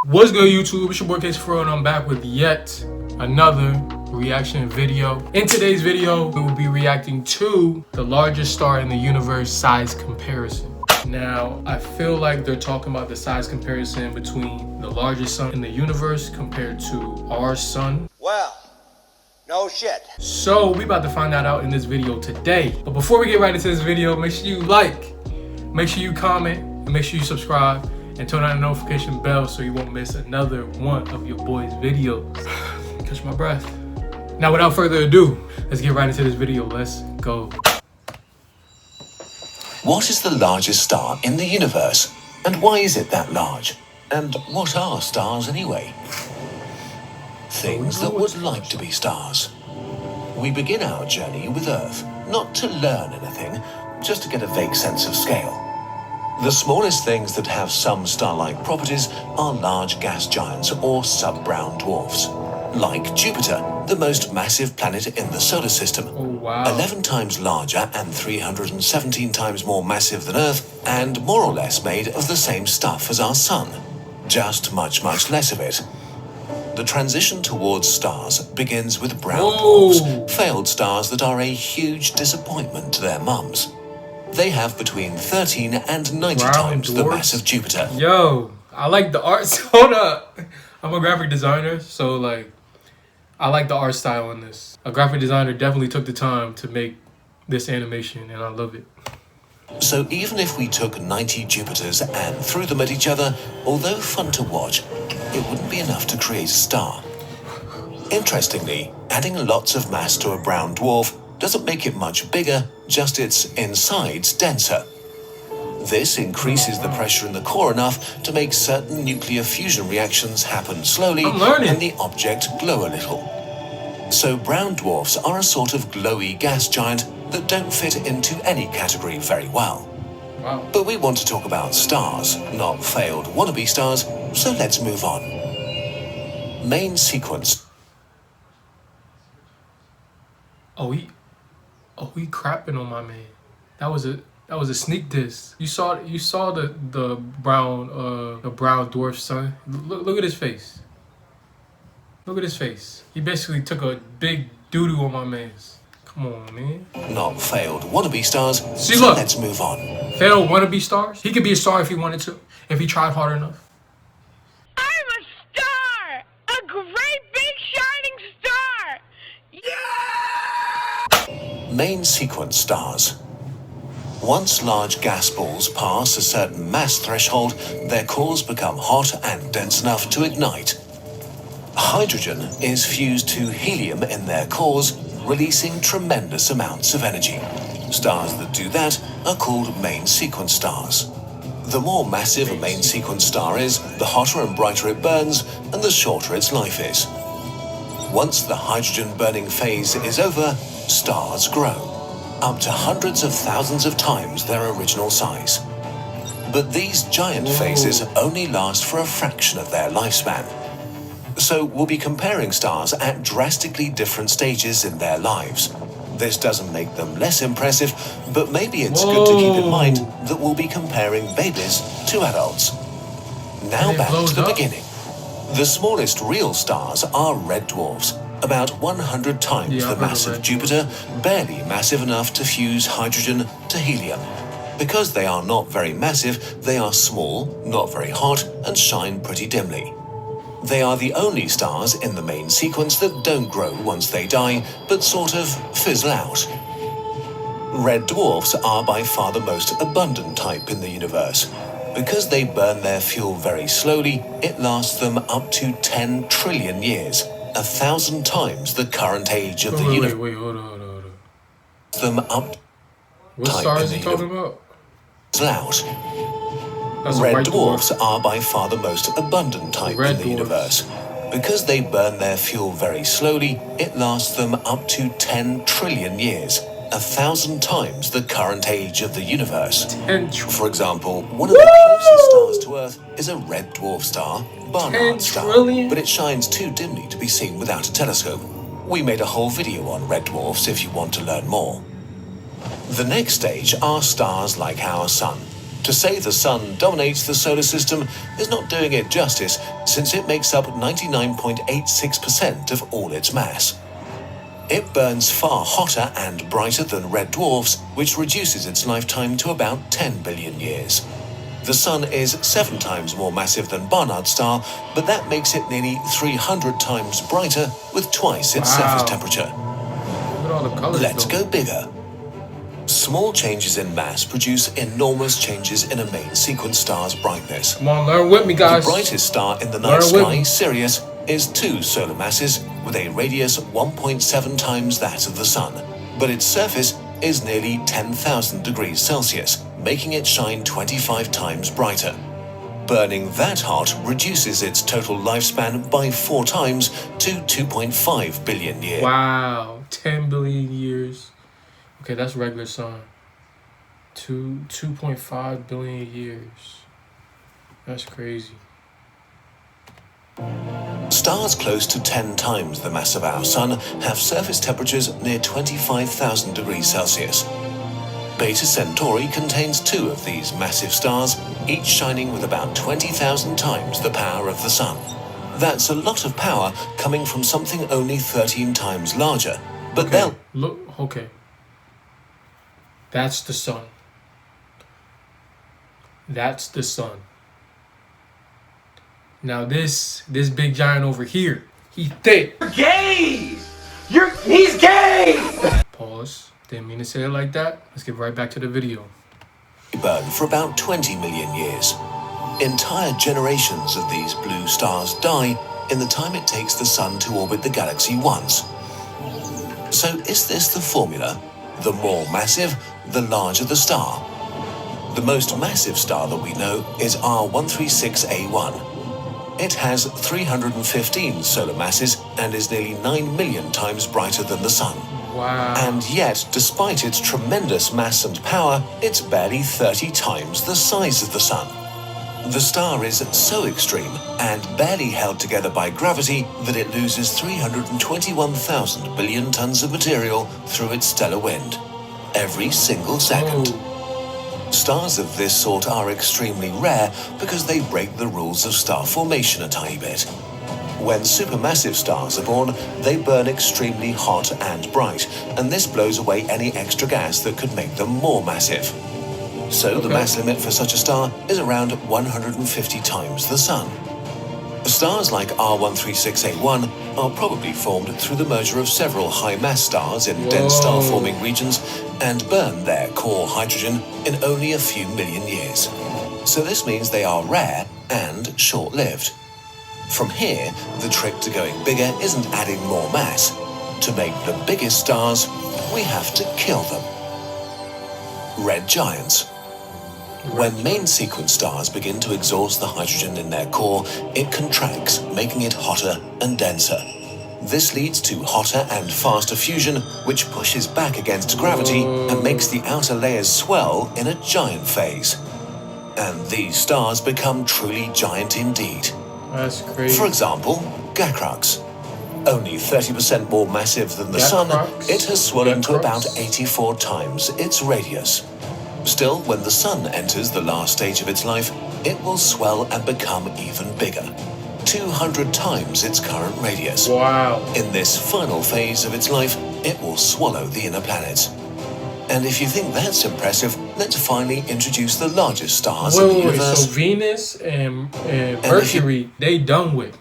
What's good, YouTube? It's your boy Casey4, and I'm back with yet another reaction video. In today's video, we will be reacting to the largest star in the universe size comparison. Now, I feel like they're talking about the size comparison between the largest sun in the universe compared to our sun. Well, no shit. So we about to find that out in this video today. But before we get right into this video, make sure you like, make sure you comment, and make sure you subscribe. And turn on the notification bell so you won't miss another one of your boys' videos. Catch my breath. Now, without further ado, let's get right into this video. Let's go. What is the largest star in the universe? And why is it that large? And what are stars anyway? Things that would like to be stars. We begin our journey with Earth, not to learn anything, just to get a vague sense of scale. The smallest things that have some star-like properties are large gas giants or sub-brown dwarfs, like Jupiter, the most massive planet in the solar system. Oh, wow. 11 times larger and 317 times more massive than Earth, and more or less made of the same stuff as our Sun. Just much less of it. The transition towards stars begins with brown dwarfs, failed stars that are a huge disappointment to their mums. They have between 13 and 90 times the mass of Jupiter. Yo, I like the art. Hold up. I'm a graphic designer, so like, I like the art style in this. A graphic designer definitely took the time to make this animation, and I love it. So even if we took 90 Jupiters and threw them at each other, although fun to watch, it wouldn't be enough to create a star. Interestingly, adding lots of mass to a brown dwarf doesn't make it much bigger, just its insides denser. This increases the pressure in the core enough to make certain nuclear fusion reactions happen slowly and the object glow a little. So brown dwarfs are a sort of glowy gas giant that don't fit into any category very well. Wow. But we want to talk about stars, not failed wannabe stars, so let's move on. Main sequence. Oh, he crapping on my man. That was a sneak diss. You saw the brown dwarf son. Look at his face. Look at his face. He basically took a big doo-doo on my man's. Come on, man. Not failed wannabe stars. See, so look. Let's move on. Failed wannabe stars? He could be a star if he wanted to, if he tried hard enough. I'm a star! A great big shining star! Yeah! Main sequence stars. Once large gas balls pass a certain mass threshold, their cores become hot and dense enough to ignite. Hydrogen is fused to helium in their cores, releasing tremendous amounts of energy. Stars that do that are called main sequence stars. The more massive a main sequence star is, the hotter and brighter it burns, and the shorter its life is. Once the hydrogen burning phase is over, stars grow, up to hundreds of thousands of times their original size. But these giant phases only last for a fraction of their lifespan. So we'll be comparing stars at drastically different stages in their lives. This doesn't make them less impressive, but maybe it's good to keep in mind that we'll be comparing babies to adults. Now back to the beginning. The smallest real stars are red dwarfs, about 100 times the mass of Jupiter, barely massive enough to fuse hydrogen to helium. Because they are not very massive, they are small, not very hot, and shine pretty dimly. They are the only stars in the main sequence that don't grow once they die, but sort of fizzle out. Red dwarfs are by far the most abundant type in the universe. Because they burn their fuel very slowly, it lasts them up to 10 trillion years, 1,000 times the current age of the universe. Wait, hold on. Them up. What star is he talking about? Out. Red dwarfs are by far the most abundant type in the universe. Because they burn their fuel very slowly, it lasts them up to 10 trillion years, 1,000 times the current age of the universe. For example, one of the closest stars to Earth is a red dwarf star, Barnard star, but it shines too dimly to be seen without a telescope. We made a whole video on red dwarfs if you want to learn more. The next stage are stars like our Sun, To say the sun dominates the solar system is not doing it justice, since it makes up 99.86% of all its mass. It burns far hotter and brighter than red dwarfs, which reduces its lifetime to about 10 billion years. The sun is 7 times more massive than Barnard's star, but that makes it nearly 300 times brighter with twice its surface temperature. Look at all the colors. Let's go bigger. Small changes in mass produce enormous changes in a main sequence star's brightness. Come on, learn with me, guys. The brightest star in the Learn night with sky, me. Sirius, is 2 solar masses with a radius 1.7 times that of the sun, but its surface is nearly 10,000 degrees Celsius, making it shine 25 times brighter. Burning that hot reduces its total lifespan by 4 times to 2.5 billion years. Wow, 10 billion years. Okay, that's regular sun. 2.5 billion years. That's crazy. Stars close to 10 times the mass of our sun have surface temperatures near 25,000 degrees Celsius. Beta Centauri contains 2 of these massive stars, each shining with about 20,000 times the power of the sun. That's a lot of power coming from something only 13 times larger. But they'll... Look, okay. That's the sun. That's the sun. Now this big giant over here, he thick. You're gay! He's gay! Pause. Didn't mean to say it like that. Let's get right back to the video. burn for about 20 million years. Entire generations of these blue stars die in the time it takes the sun to orbit the galaxy once. So is this the formula? The more massive, the larger the star. The most massive star that we know is R136A1. It has 315 solar masses and is nearly 9 million times brighter than the sun. Wow. And yet, despite its tremendous mass and power, it's barely 30 times the size of the sun. The star is so extreme and barely held together by gravity that it loses 321,000 billion tons of material through its stellar wind every single second. Oh. Stars of this sort are extremely rare because they break the rules of star formation a tiny bit. When supermassive stars are born, they burn extremely hot and bright, and this blows away any extra gas that could make them more massive. So the mass limit for such a star is around 150 times the sun. Stars like R136A1 are probably formed through the merger of several high-mass stars in dense star-forming regions and burn their core hydrogen in only a few million years. So this means they are rare and short-lived. From here, the trick to going bigger isn't adding more mass. To make the biggest stars, we have to kill them. Red giants. When main sequence stars begin to exhaust the hydrogen in their core, it contracts, making it hotter and denser. This leads to hotter and faster fusion, which pushes back against gravity and makes the outer layers swell in a giant phase. And these stars become truly giant indeed. That's crazy. For example, Gacrux. Only 30% more massive than the sun, it has swollen to about 84 times its radius. Still, when the sun enters the last stage of its life, it will swell and become even bigger. 200 times its current radius. Wow. In this final phase of its life, it will swallow the inner planets. And if you think that's impressive, let's finally introduce the largest stars in the universe. So Venus and Mercury, they done with.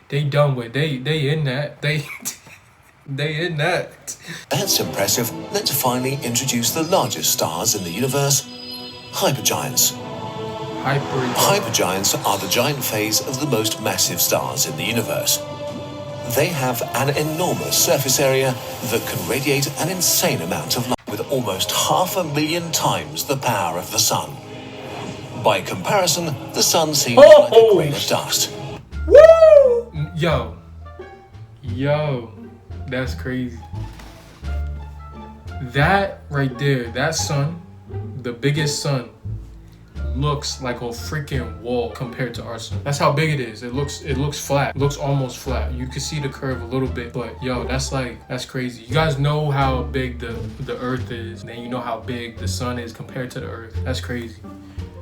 They done with. They in that. They in that. That's impressive. Let's finally introduce the largest stars in the universe, hypergiants. Hypergiants are the giant phase of the most massive stars in the universe. They have an enormous surface area that can radiate an insane amount of light with almost 500,000 times the power of the sun. By comparison, the sun seems like a grain of dust. Woo! Yo, that's crazy. That right there, that sun, the biggest sun, looks like a freaking wall compared to our sun. That's how big it is. It looks flat. It looks almost flat. You can see the curve a little bit, but yo, that's crazy. You guys know how big the earth is, and then you know how big the sun is compared to the earth. That's crazy.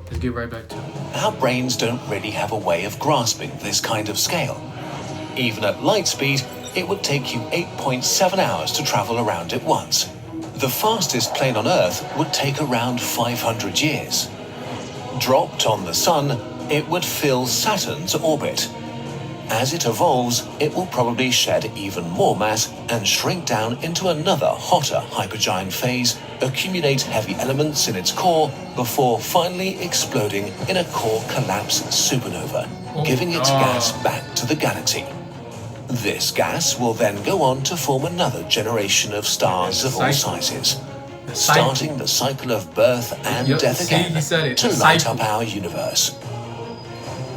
Let's get right back to it. Our brains don't really have a way of grasping this kind of scale. Even at light speed, it would take you 8.7 hours to travel around it once. The fastest plane on Earth would take around 500 years. Dropped on the Sun, it would fill Saturn's orbit. As it evolves, it will probably shed even more mass and shrink down into another hotter hypergiant phase, accumulate heavy elements in its core before finally exploding in a core collapse supernova, giving its gas back to the galaxy. This gas will then go on to form another generation of stars of all sizes, starting the cycle of birth and death again to light up our universe.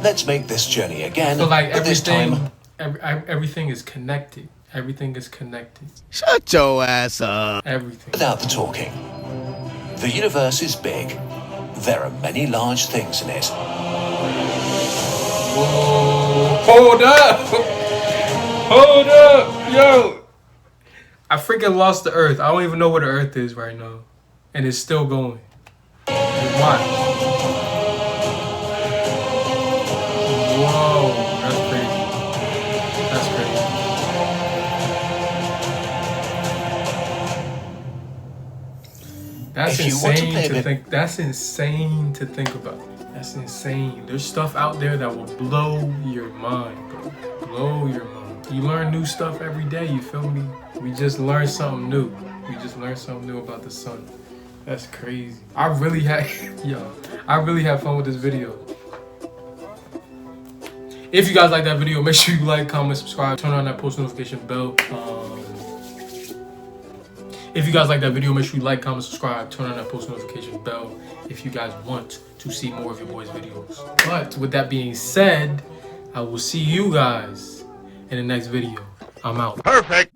Let's make this journey again, So like but this time everything is connected. Everything is connected. Shut your ass up. Everything. without the talking. The universe is big. There are many large things in it. Whoa. Hold up! Hold up! Yo! I freaking lost the Earth. I don't even know where the Earth is right now. And it's still going. Just watch. Whoa, that's crazy. That's crazy. That's If you want to insane play a to bit- think. That's insane to think about. That's insane. There's stuff out there that will blow your mind, bro. Blow your mind. You learn new stuff every day, you feel me? We just learned something new. We just learned something new about the sun. That's crazy. I really had fun with this video. If you guys like that video, make sure you like, comment, subscribe, turn on that post notification bell. If you guys like that video, make sure you like, comment, subscribe, turn on that post notification bell if you guys want to see more of your boys' videos. But with that being said, I will see you guys in the next video. I'm out. Perfect.